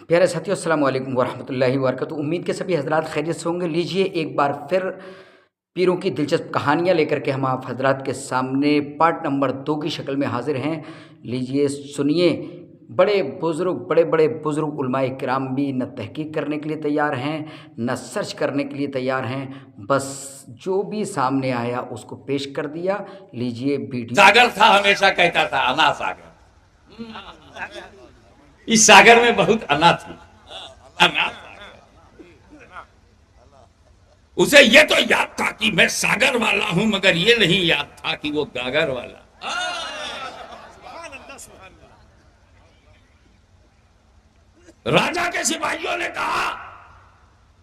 प्यारे साथियों, अस्सलाम वालेकुम वरहमतुल्लाहि वबरकातुहू। उम्मीद के सभी हजरात खैरियत से होंगे। लीजिए एक बार फिर पीरों की दिलचस्प कहानियाँ लेकर के हम आप हजरात के सामने पार्ट नंबर 2 की शक्ल में हाजिर हैं। लीजिए सुनिए। बड़े बड़े बुज़ुर्ग उलमाए किराम भी न तहकीक करने के लिए तैयार हैं, न सर्च करने के लिए तैयार हैं, बस जो भी सामने आया उसको पेश कर दिया। लीजिए वीडियो। सागर था, हमेशा कहता था अना सागर। इस सागर में बहुत अना थी, अना सागर। उसे ये तो याद था कि मैं सागर वाला हूं, मगर ये नहीं याद था कि वो गागर वाला। राजा के सिपाहियों ने कहा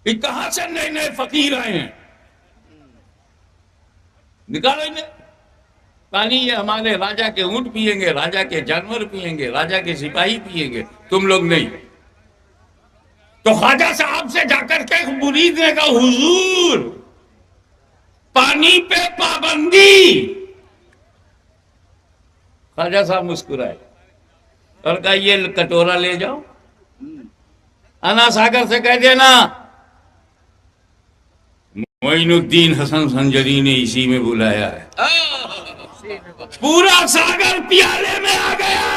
कि कहां से नए नए फकीर आए हैं, निकालो इन्हें पानी। ये हमारे राजा के ऊंट पिएंगे, राजा के जानवर पिएंगे, राजा के सिपाही पिएंगे, तुम लोग नहीं। तो ख्वाजा साहब से जाकर के मुरीद ने कहा, हुजूर पानी पे पाबंदी। ख्वाजा साहब मुस्कुराए और कहा, ये कटोरा ले जाओ, अना सागर से कह देना मोइनुद्दीन हसन संजरी ने इसी में बुलाया है। पूरा सागर प्याले में आ गया।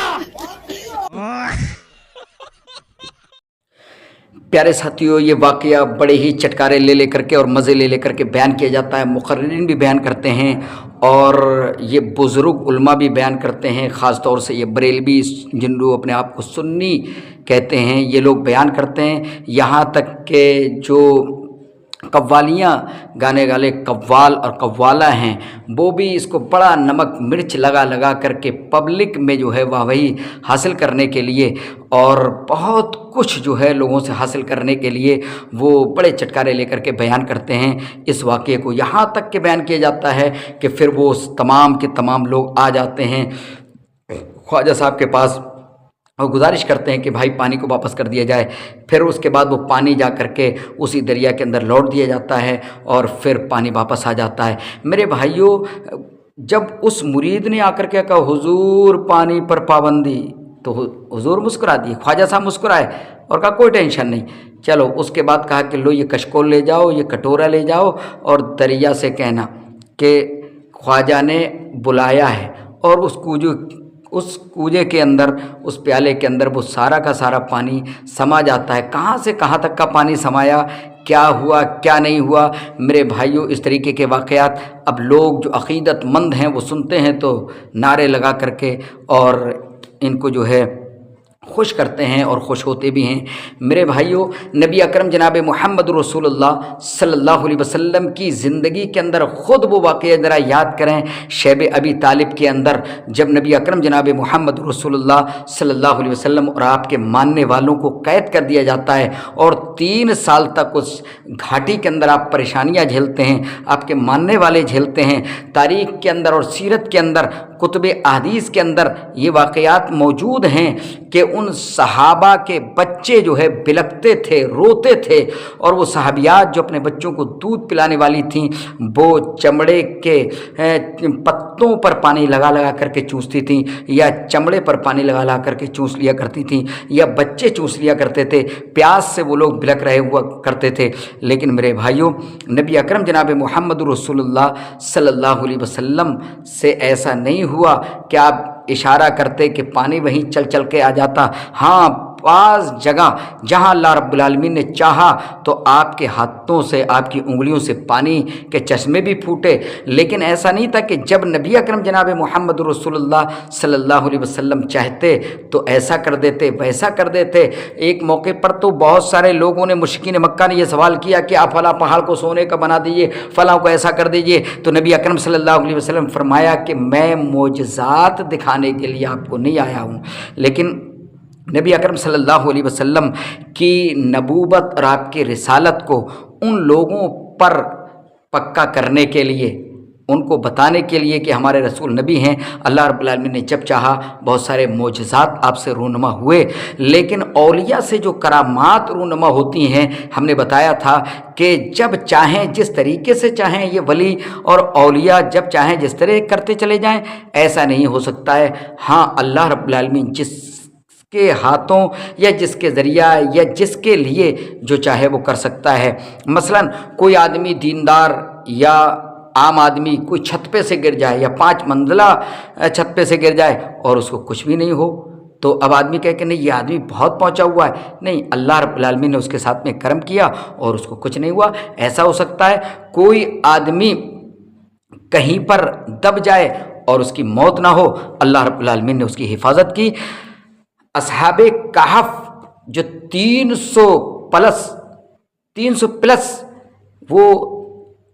प्यारे साथियों, ये वाकया बड़े ही चटकारे ले लेकर के और मज़े ले लेकर के बयान किया जाता है। मुक़र्रिरीन भी बयान करते हैं और ये बुज़ुर्ग उलमा भी बयान करते हैं। ख़ास तौर से ये बरेलवी जिन लोग अपने आप को सुन्नी कहते हैं, ये लोग बयान करते हैं। यहाँ तक के जो कव्वालियाँ गाने वाले कव्वाल और कव्वाला हैं, वो भी इसको बड़ा नमक मिर्च लगा लगा करके पब्लिक में जो है वाहवाही हासिल करने के लिए और बहुत कुछ जो है लोगों से हासिल करने के लिए वो बड़े चटकारे लेकर के बयान करते हैं इस वाक़ये को। यहाँ तक के बयान किया जाता है कि फिर वो तमाम के तमाम लोग आ जाते हैं ख्वाजा साहब के पास और गुजारिश करते हैं कि भाई पानी को वापस कर दिया जाए। फिर उसके बाद वो पानी जा कर के उसी दरिया के अंदर लौट दिया जाता है और फिर पानी वापस आ जाता है। मेरे भाइयों, जब उस मुरीद ने आकर के कहा, हुजूर पानी पर पाबंदी, तो हुजूर मुस्कुरा दिए, ख्वाजा साहब मुस्कुराए और कहा कोई टेंशन नहीं, चलो। उसके बाद कहा कि लो ये कशकोल ले जाओ, ये कटोरा ले जाओ और दरिया से कहना कि ख्वाजा ने बुलाया है। और उस कूजे के अंदर, उस प्याले के अंदर वो सारा का सारा पानी समा जाता है। कहाँ से कहाँ तक का पानी समाया, क्या हुआ क्या नहीं हुआ, मेरे भाइयों, इस तरीके के वाक़यात अब लोग जो अक़ीदतमंद हैं वो सुनते हैं तो नारे लगा करके और इनको जो है खुश करते हैं और खुश होते भी हैं। मेरे भाइयों, नबी अकरम जनाब मोहम्मद रसूलुल्लाह सल्लल्लाहु अलैहि वसल्लम की ज़िंदगी के अंदर ख़ुद वो वाक़या ज़रा याद करें। शैब अबी तालिब के अंदर जब नबी अकरम जनाब मोहम्मद रसूलुल्लाह सल्लल्लाहु अलैहि वसल्लम और आपके मानने वालों को कैद कर दिया जाता है और 3 साल तक उस घाटी के अंदर आप परेशानियाँ झेलते हैं, आपके मानने वाले झेलते हैं। तारीख़ के अंदर और सीरत के अंदर, कुतुब अहदीस के अंदर ये वाक़यात मौजूद हैं कि उन सहाबा के बच्चे जो है बिलखते थे, रोते थे और वो सहाबियात जो अपने बच्चों को दूध पिलाने वाली थीं वो चमड़े के पत्तों पर पानी लगा लगा करके चूसती थीं या चमड़े पर पानी लगा लगा करके चूस लिया करती थीं या बच्चे चूस लिया करते थे। प्यास से वो लोग बिलख रहे हुआ करते थे। लेकिन मेरे भाइयों, नबी अकरम जनाब मोहम्मद रसूलुल्लाह सल्लल्लाहु अलैहि वसल्लम से ऐसा नहीं हुआ कि आप इशारा करते कि पानी वहीं चल चल के आ जाता। हाँ, पास जगह जहाँ अल्लाह रब्बुल आलमीन ने चाहा तो आपके हाथों से, आपकी उंगलियों से पानी के चश्मे भी फूटे। लेकिन ऐसा नहीं था कि जब नबी अकरम जनाब मोहम्मद रसूलुल्लाह सल्लल्लाहु अलैहि वसल्लम चाहते तो ऐसा कर देते, वैसा कर देते। एक मौके पर तो बहुत सारे लोगों ने, मुशरिकीन मक्का ने यह सवाल किया कि आप फला पहाड़ को सोने का बना दीजिए, फला को ऐसा कर दीजिए। तो नबी अकरम सल्लल्लाहु अलैहि वसल्लम फरमाया कि मैं मोजज़ात दिखाने के लिए आपको नहीं आया हूँ। लेकिन नबी अकरम सल्लल्लाहु अलैहि वसल्लम की नबूवत और आपकी रिसालत को उन लोगों पर पक्का करने के लिए, उनको बताने के लिए कि हमारे रसूल नबी हैं, अल्लाह रब्बुल आलमीन ने जब चाहा बहुत सारे मोजज़ात आपसे रूनुमा हुए। लेकिन औलिया से जो करामात रूनुमा होती हैं, हमने बताया था कि जब चाहें, जिस तरीके से चाहें ये वली और औलिया जब चाहें जिस तरह करते चले जाएं, ऐसा नहीं हो सकता है। हाँ, अल्लाह रब्बुल आलमीन जिस کے ہاتھوں یا جس کے ذریعہ یا جس کے لیے جو چاہے وہ کر سکتا ہے۔ مثلاً کوئی آدمی دیندار یا عام آدمی کوئی چھت پہ سے گر جائے یا 5 منزلہ چھت پہ سے گر جائے اور اس کو کچھ بھی نہیں ہو، تو اب آدمی کہے کہ نہیں یہ آدمی بہت پہنچا ہوا ہے، نہیں، اللہ رب العالمین نے اس کے ساتھ میں کرم کیا اور اس کو کچھ نہیں ہوا۔ ایسا ہو سکتا ہے کوئی آدمی کہیں پر دب جائے اور اس کی موت نہ ہو، اللہ رب العالمین نے اس کی حفاظت کی۔ اصحاب کہف جو 300 پلس وہ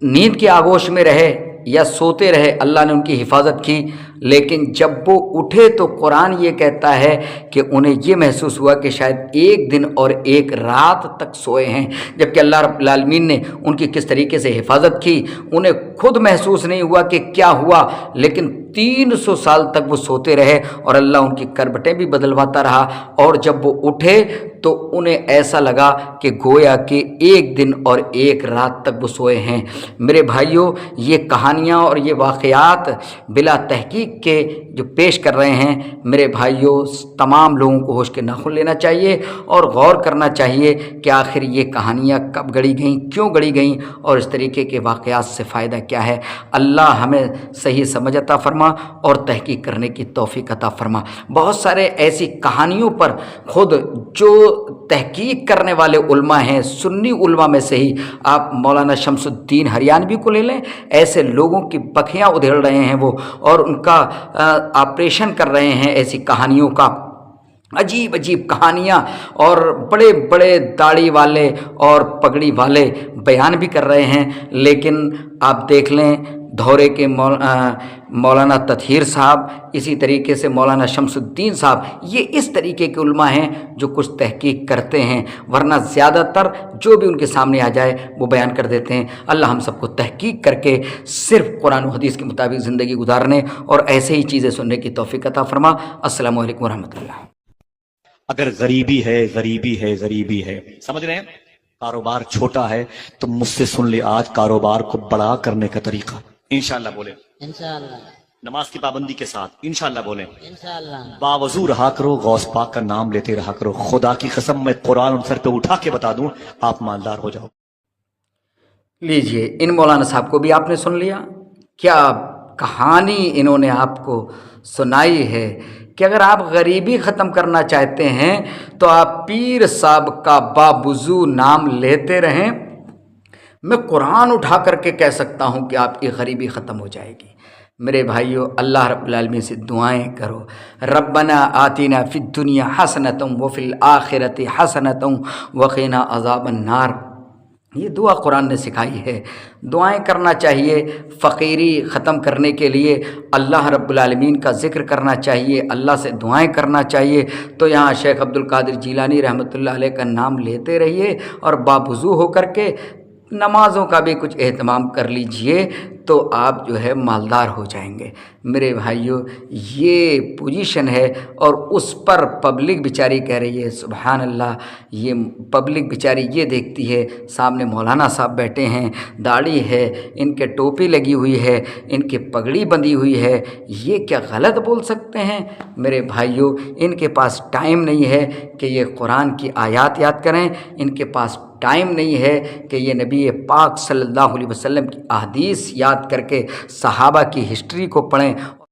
نیند کی آغوش میں رہے یا سوتے رہے، اللہ نے ان کی حفاظت کی، لیکن جب وہ اٹھے تو قرآن یہ کہتا ہے کہ انہیں یہ محسوس ہوا کہ شاید 1 دن اور 1 رات تک سوئے ہیں، جبکہ اللہ رب العالمین نے ان کی کس طریقے سے حفاظت کی۔ انہیں خود محسوس نہیں ہوا کہ کیا ہوا، لیکن 300 سال تک وہ سوتے رہے اور اللہ ان کی کربٹیں بھی بدلواتا رہا، اور جب وہ اٹھے تو انہیں ایسا لگا کہ گویا کہ 1 دن اور 1 رات تک وہ سوئے ہیں۔ میرے بھائیوں، یہ کہانیاں اور یہ واقعات بلا تحقیق کے جو پیش کر رہے ہیں، میرے بھائیوں تمام لوگوں کو ہوش کے ناخن لینا چاہیے اور غور کرنا چاہیے کہ آخر یہ کہانیاں کب گڑھی گئیں، کیوں گڑھی گئیں، اور اس طریقے کے واقعات سے فائدہ کیا ہے۔ اللہ ہمیں صحیح سمجھ عطا فرما اور تحقیق کرنے کی توفیق عطا فرما۔ بہت سارے ایسی کہانیوں پر خود جو تحقیق کرنے والے علماء ہیں، سنی علماء میں سے ہی آپ مولانا شمس الدین ہریانوی کو لے لیں، ایسے لوگوں کی بکھیاں ادھیڑ رہے ہیں وہ، اور ان کا آپریشن کر رہے ہیں ایسی کہانیوں کا، عجیب عجیب کہانیاں، اور بڑے بڑے داڑھی والے اور پگڑی والے بیان بھی کر رہے ہیں۔ لیکن آپ دیکھ لیں دھورے کے مولانا تطہیر صاحب، اسی طریقے سے مولانا شمس الدین صاحب، یہ اس طریقے کے علماء ہیں جو کچھ تحقیق کرتے ہیں، ورنہ زیادہ تر جو بھی ان کے سامنے آ جائے وہ بیان کر دیتے ہیں۔ اللہ ہم سب کو تحقیق کر کے صرف قرآن و حدیث کے مطابق زندگی گزارنے اور ایسے ہی چیزیں سننے کی توفیق عطا فرما۔ السلام علیکم ورحمۃ اللہ۔ اگر غریبی ہے سمجھ رہے ہیں، کاروبار چھوٹا ہے تو مجھ سے سن لے آج کاروبار کو بڑا کرنے کا طریقہ، انشاءاللہ بولیں، انشاءاللہ نماز کی پابندی کے ساتھ انشاءاللہ بولیں، انشاءاللہ باوضو رہا کرو، غوث پاک کا نام لیتے رہا کرو، خدا کی قسم میں قرآن ان سر پہ اٹھا کے بتا دوں آپ مالدار ہو جاؤ۔ لیجئے ان مولانا صاحب کو بھی آپ نے سن لیا، کیا کہانی انہوں نے آپ کو سنائی ہے کہ اگر آپ غریبی ختم کرنا چاہتے ہیں تو آپ پیر صاحب کا باوضو نام لیتے رہیں۔ میں قرآن اٹھا کر کے کہہ سکتا ہوں کہ آپ کی غریبی ختم ہو جائے گی۔ میرے بھائیو، اللہ رب العالمین سے دعائیں کرو، ربنا آتینا فی الدنیا حسنۃ وفی الآخرۃ حسنۃ وقنا عذاب النار، یہ دعا قرآن نے سکھائی ہے۔ دعائیں کرنا چاہیے، فقیری ختم کرنے کے لیے اللہ رب العالمین کا ذکر کرنا چاہیے، اللہ سے دعائیں کرنا چاہیے۔ تو یہاں شیخ عبد القادر جیلانی رحمۃ اللہ علیہ کا نام لیتے رہیے اور باوضو ہو کر کے نمازوں کا بھی کچھ اہتمام کر لیجئے تو آپ جو ہے مالدار ہو جائیں گے۔ میرے بھائیو، یہ پوزیشن ہے اور اس پر پبلک بیچاری کہہ رہی ہے سبحان اللہ۔ یہ پبلک بیچاری یہ دیکھتی ہے سامنے مولانا صاحب بیٹھے ہیں، داڑھی ہے، ان کے ٹوپی لگی ہوئی ہے، ان کی پگڑی بندھی ہوئی ہے، یہ کیا غلط بول سکتے ہیں؟ میرے بھائیو، ان کے پاس ٹائم نہیں ہے کہ یہ قرآن کی آیات یاد کریں، ان کے پاس ٹائم نہیں ہے کہ یہ نبی پاک صلی اللہ علیہ وسلم کی احادیث یاد کر کے صحابہ کی ہسٹری کو پڑھیں